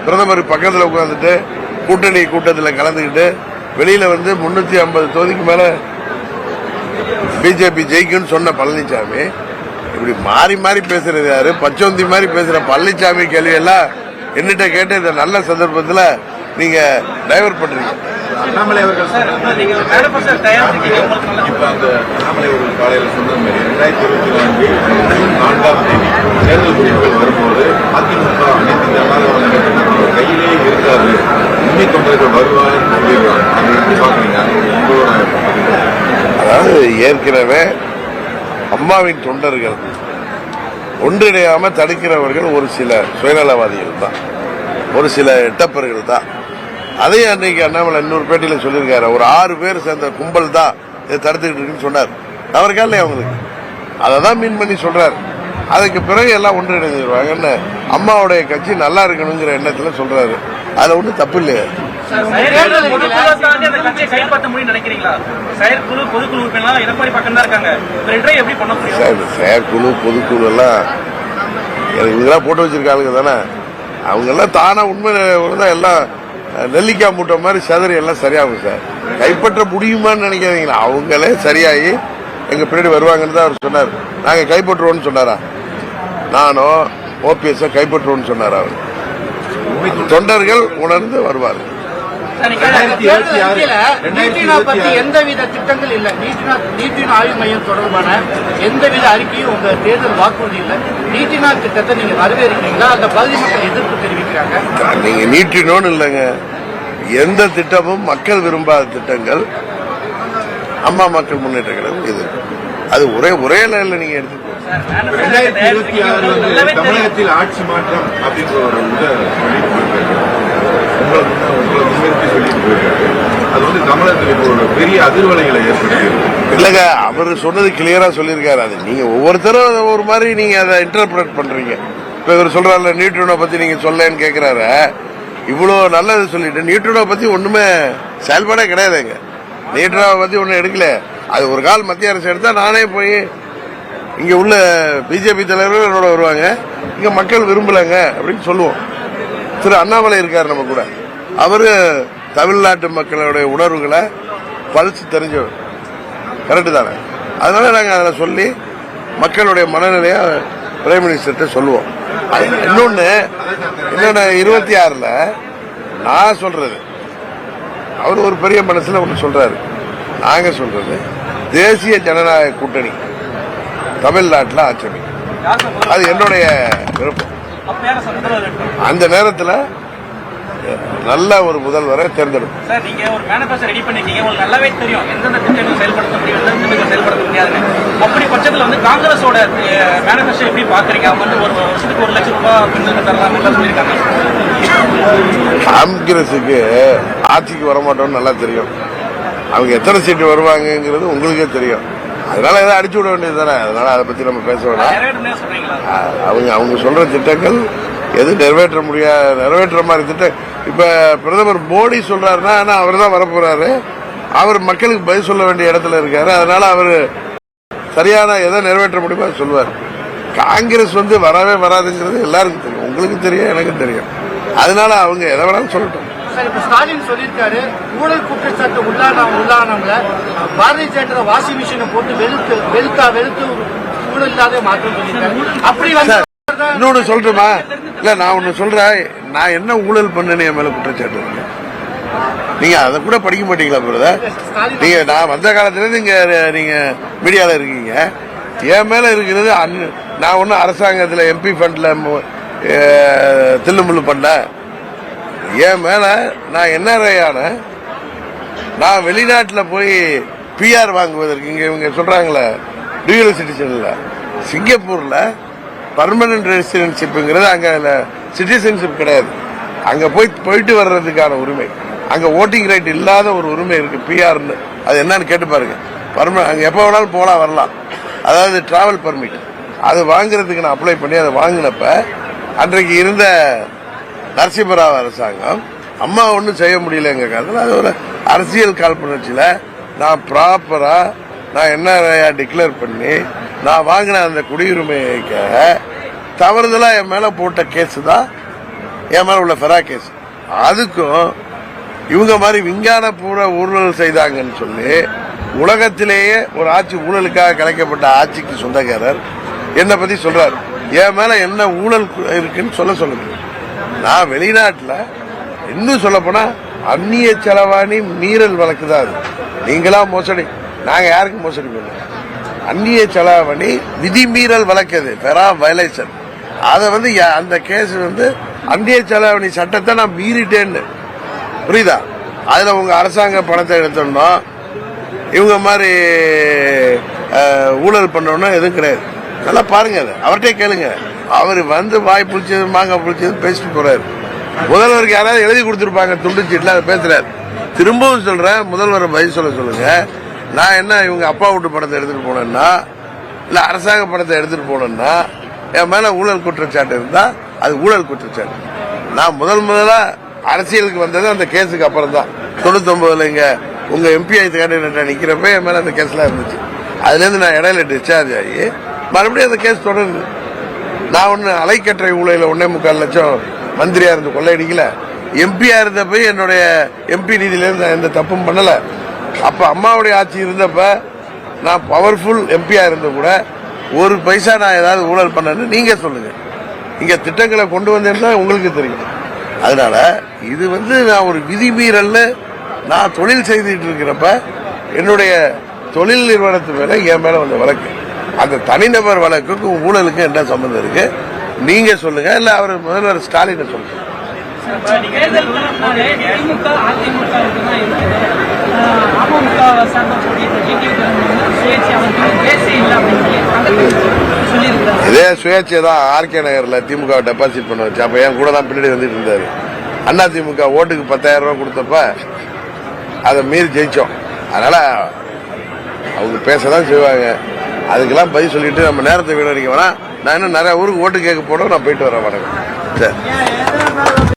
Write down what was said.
பிரதமர் பக்கத்தில் உட்கார்ந்துட்டு கூட்டணி கூட்டத்தில் கலந்துக்கிட்டு வெளியில 350 தொகுதிக்கு மேல பிஜேபி ஜெயிக்கும்னு சொன்ன பழனிசாமி இப்படி மாறி மாறி பேசுறது யாரு? பச்சோந்தி மாதிரி பேசுற பழனிசாமி கேள்வி எல்லாம் என்னிட்ட கேட்டு இந்த நல்ல சந்தர்ப்பத்தில் நீங்க டைவர்ட் பண்றீங்க. அண்ணாமலை அவர்கள் காலையில் சொன்ன மாதிரி 2024 தேர்தல் முடிவுகள் வரும்போது அதிமுக அனைத்து ஜனநாயக கையிலேயே இருக்காது, உண்மை தொண்டர்கள் வருவாங்கன்னு சொல்லிடுறாங்க. அதை எப்படி பாக்குறீங்க? அதாவது ஏற்கனவே அம்மாவின் தொண்டர்கள் ஒன்றிணையாம தடுக்கிறவர்கள் ஒரு சில சுயநலவாதிகள் தான், ஒரு சில எட்டப்பர்கள் தான். அதையும் அன்னைக்கு அண்ணாமலை இன்னொரு பேட்டியில சொல்லியிருக்காரு. ஒரு 6 பேர் சேர்ந்த கும்பல் தான் இதை தடுத்துக்கிட்டு இருக்குன்னு சொன்னார். அவருக்கா இல்லையா அவங்களுக்கு? அதை தான் மீன் பண்ணி சொல்றாரு. அதுக்கு பிறகு எல்லாம் ஒன்றிணைந்துருவாங்கன்னு அம்மாவுடைய கட்சி நல்லா இருக்கணுங்கிற எண்ணத்துல சொல்றாரு. அதுல ஒன்றும் தப்பு இல்லையா? செயற்குழு பொதுக்குழு எல்லாம் இவங்கெல்லாம் போட்டு வச்சிருக்காங்க தானே. அவங்க எல்லாம் தானா உண்மை எல்லாம் நெல்லிக்காய் மூட்டை மாதிரி சதுரி எல்லாம் சரியாகும் சார். கைப்பற்ற முடியுமான்னு நினைக்காதீங்களா? அவங்களே சரியாகி எங்க பின்னாடி வருவாங்கன்னு தான் அவர் சொன்னார். நாங்க கைப்பற்றுவோம்னு சொன்னாரா? நானும் ஓபிஎஸ் கைப்பற்றுவோம்னு சொன்னார். அவர் தொண்டர்கள் உணர்ந்து வருவார்கள். எந்தவித திட்டங்கள் இல்ல, நீட்டின் ஆய்வு மையம் தொடர்பான எந்தவித அறிக்கையும் உங்க தேர்தல் வாக்குறுதி இல்ல. நீட்டினால் திட்டத்தை நீங்க வரவேற்கிறீங்களா? அந்த பகுதி மக்கள் எதிர்ப்பு தெரிவிக்கிறாங்க. நீங்க நீட்டினோன்னு இல்லைங்க, எந்த திட்டமும் மக்கள் விரும்பாத திட்டங்கள் அம்மா மக்கள் முன்னேற்ற கழகம் இது. அது ஒரே லைன்ல நீங்க எடுத்து 2026 தமிழகத்தில் ஆட்சி மாற்றம் அப்படின்ற ஒரு அது தமிழகத்தில் ஒரு பெரிய அதிர்வலைகளை ஏற்படுத்தி இல்லங்க. அவர் சொன்னது கிளியரா சொல்லியிருக்காரு. அது நீங்க ஒவ்வொருத்தரும் ஒரு மாதிரி நீங்க அதை இன்டர்பிரேட் பண்றீங்க. இப்ப இவர் சொல்றாரு நியூட்ரினோ பத்தி நீங்க சொல்லன்னு கேக்குறாரு. இவ்வளவு நல்லது சொல்லிட்டு நியூட்ரினோ பத்தி ஒண்ணுமே செயல்பாடே கிடையாதுங்க. நியூட்ரினோ பத்தி ஒண்ணு எடுக்கல. அது ஒரு கால் மத்திய அரசு எடுத்தா நானே போய் இங்க உள்ள பிஜேபி தலைவர்கள் என்னோட வருவாங்க, இங்க மக்கள் விரும்பலங்க அப்படின்னு சொல்லுவோம். திரு அண்ணாமலை இருக்காரு நம்ம கூட. அவரு தமிழ்நாட்டு மக்களுடைய உணர்வுகளை பழிச்சு தெரிஞ்சவர். கரெக்டு தானே? அதனால நாங்க அதில் சொல்லி மக்களுடைய மனநிலைய பிரைம் மினிஸ்டர்கிட்ட சொல்லுவோம். இன்னொன்னு 26ல் நான் சொல்றது, அவர் ஒரு பெரிய மனசுல ஒன்று சொல்றாரு. நாங்க சொல்றது தேசிய ஜனநாயக கூட்டணி தமிழ்நாட்டில் ஆட்சி. அது என்னுடைய விருப்பம். அந்த நேரத்தில் நல்ல ஒரு முதல்வரை தேர்ந்தெடுக்கும். நீங்க ஒரு மேனிஃபெஸ்டோ ரெடி பண்ணிட்டீங்க, உங்களுக்கு நல்லாவே தெரியும் எந்தெந்த திட்டங்கள் செயல்படுத்த முடியும், எந்த திட்டங்கள் செயல்படுத்த முடியாது. அப்படி பட்சத்தில் காங்கிரஸோட மேனிஃபெஸ்டோ எப்படி பாக்குறீங்க? அவங்க ஒரு வருஷத்துக்கு 1 லட்சம் ரூபாய் பெண்களுக்கு தரலாம் சொல்லியிருக்காங்க. காங்கிரஸுக்கு ஆட்சிக்கு வரமாட்டோம்னு நல்லா தெரியும். அவங்க எத்தனை சீட்டு வருவாங்கிறது உங்களுக்கே தெரியும். அதனால ஏதாவது அடிச்சு விட வேண்டியது தானே. அதனால அதை பத்தி நம்ம பேச வேண்டாம். அவங்க சொல்ற திட்டங்கள் எது நிறைவேற்ற மாதிரி திட்டம். இப்ப பிரதமர் மோடி சொல்றாருன்னா அவர் தான் வரப்போறாரு. அவர் மக்களுக்கு பதில் சொல்ல வேண்டிய இடத்துல இருக்காரு. அதனால அவர் சரியான எதை நிறைவேற்ற முடியுமோ சொல்லுவார். காங்கிரஸ் வரவே வராதுங்கிறது எல்லாருக்கும் தெரியும், உங்களுக்கு தெரியும், எனக்கு தெரியும். அதனால அவங்க எதை வேணாலும் சொல்லட்டும். ஸ்டாலின் சொல்லியிருக்காரு, ஊழல் குற்றச்சாட்டு உள்ளானவங்கள பாரதிய ஜனதா வாஷிங் மிஷினை போட்டு வெளுத்து ஊழல் இல்லாத மாற்றம் சொல்லியிருக்காரு. அப்படி இன்னொன்னு சொல்லட்டுமா? இல்ல நான் ஒண்ணு சொல்றேன். நான் என்ன ஊழல் பண்ணேன்னு என் மேல குற்றச்சாட்டு இருக்கு. நீங்க அதை கூட படிக்க மாட்டீங்களா பிரதர்? நீங்க நான் வந்த காலத்துல நீங்க மீடியால இருக்கீங்க. என் மேல இருக்கிறது நான் ஒன்னும் அரசாங்கத்துல எம்பி ஃபண்ட்ல தில்லுமுள்ளு பண்ண. என் மேல நான் என்ன நான் வெளிநாட்டில் போய் பிஆர் வாங்குவதற்கு இவங்க சொல்றாங்களே டியூவல் சிட்டிசன்ல சிங்கப்பூர்ல பர்மனன்ட் ரெசிடென்ஷிப்ங்கிறது அங்க சிட்டிசன்ஷிப் கிடையாது. அங்க போயிட்டு வர்றதுக்கான உரிமை, அங்க ஓட்டிங் ரைட் இல்லாத ஒரு உரிமை இருக்கு பிஆர்னு. அது என்னன்னு கேட்டு பாருங்க. அங்க எப்ப வேணாலும் போலாம் வரலாம். அதாவது டிராவல் பர்மிட். அது வாங்குறதுக்கு நான் அப்ளை பண்ணி அதை வாங்கினப்ப அன்றைக்கு இருந்த நரசிம்மராவ் அரசாங்கம் அம்மா ஒன்றும் செய்ய முடியல எங்க காலத்தில். அது ஒரு அரசியல் காழ்ப்புணர்ச்சியில நான் ப்ராப்பரா நான் என்ன டிக்ளேர் பண்ணி நான் வாங்கின அந்த குடியுரிமைக்காக தவறுதலா என் மேல போட்ட கேஸ் தான் என் மேல உள்ள ஃபெரா கேஸ். அதுக்கும் இவங்க மாதிரி விஞ்ஞான பூர்வ ஊழல் செய்தாங்கன்னு சொல்லி உலகத்திலேயே ஒரு ஆட்சி ஊழலுக்காக கலைக்கப்பட்ட ஆட்சிக்கு சொந்தக்காரர் என்னை பத்தி சொல்றாரு. என் மேல என்ன ஊழல் இருக்குன்னு சொல்லுங்க. நான் வெளிநாட்டுல இன்னும் சொல்ல போனா அந்நிய செலவாணி மீறல் வழக்கு தான் அது. நீங்களா மோசடி, நாங்க யாருக்கும் மோசடி பண்ணல. அந்நிய செலவாணி விதிமீறல் வழக்கு அது, பெரா வயலேஷன். அதை வந்து அந்த கேஸ் வந்து அந்நிய செலவாணி சட்டத்தை நான் மீறிட்டேன்னு புரியுதா? அதுல உங்க அரசாங்க பணத்தை எடுத்தோம்னா இவங்க மாதிரி ஊழல் பண்ணோம்னா எதுவும் கிடையாது. நல்லா பாருங்க, அதை அவர்கிட்ட கேளுங்க. அவர் வந்து வாய் புளிச்சது மாங்காய் புளிச்சது பேசிட்டு போறாரு. முதல்வருக்கு யாராவது எழுதி கொடுத்துருப்பாங்க துண்டு சீட்ல, அதை பேசுறாரு. திரும்பவும் சொல்றேன், முதல்வரை பதில் சொல்லுங்க. நான் என்ன இவங்க அப்பா வீட்டு பணத்தை எடுத்துட்டு போனேன்னா இல்ல அரசாங்க பணத்தை எடுத்துட்டு போனேன்னா என் மேல ஊழல் குற்றச்சாட்டு இருந்தா அது ஊழல் குற்றச்சாட்டு. நான் முதலா அரசியலுக்கு வந்தது அந்த கேஸுக்கு அப்புறம் தான். 99 இங்க உங்க எம்பி கேண்டிடேட்டா நிக்கிறப்ப என் மேல அந்த கேஸ்லாம் இருந்துச்சு. அதுல இருந்து நான் இடையில டிஸ்சார்ஜ் ஆகி மறுபடியும் அந்த கேஸ் தொடருது. நான் ஒண்ணு அலைக்கற்றை ஊழல 1.25 லட்சம் மந்திரியா இருந்து கொள்ளையடிக்கல. எம்பியா இருந்தப்ப என்னுடைய எம்பி நிதியில இருந்து எந்த தப்பும் பண்ணல. அப்ப அம்மாவுடைய ஆட்சி இருந்தப்ப நான் பவர்ஃபுல் எம்பியா இருந்த கூட ஒரு பைசா நான் ஏதாவது ஊழல் பண்ணேன்னு நீங்க சொல்லுங்க. இங்க திட்டங்களை கொண்டு வந்தேன்னா உங்களுக்கு தெரியும். அதனால இது வந்து நான் ஒரு விதிமீறல்ல நான் தொழில் செய்துட்டு இருக்கிறப்ப என்னுடைய தொழில் நிறுவனத்து மேல என் மேல வந்த வழக்கு, அந்த தனிநபர் வழக்குக்கும் ஊழலுக்கு என்ன சம்பந்தம் இருக்கு நீங்க சொல்லுங்க, இல்ல அவர் முதல்வர் ஸ்டாலின் சொல்லுங்க. இதே சுயேட்சை தான் ஆர்கே நகர்ல திமுக டெபாசிட் பண்ண வச்சு அப்ப என் கூட தான் பின்னாடி வந்துட்டு இருந்தாரு. அண்ணா திமுக ஓட்டுக்கு 10,000 ரூபாய் கொடுத்தப்ப அதை மீறி ஜெயிச்சோம். அதனால அவங்க பேசதான் செய்வாங்க. அதுக்கெல்லாம் பதில் சொல்லிட்டு நம்ம நேரத்தை வீணடிக்க வேணாம். நான் இன்னும் நிறைய ஊருக்கு ஓட்டு கேட்க போனோம். நான் போயிட்டு வரேன். வணக்கம். சரி.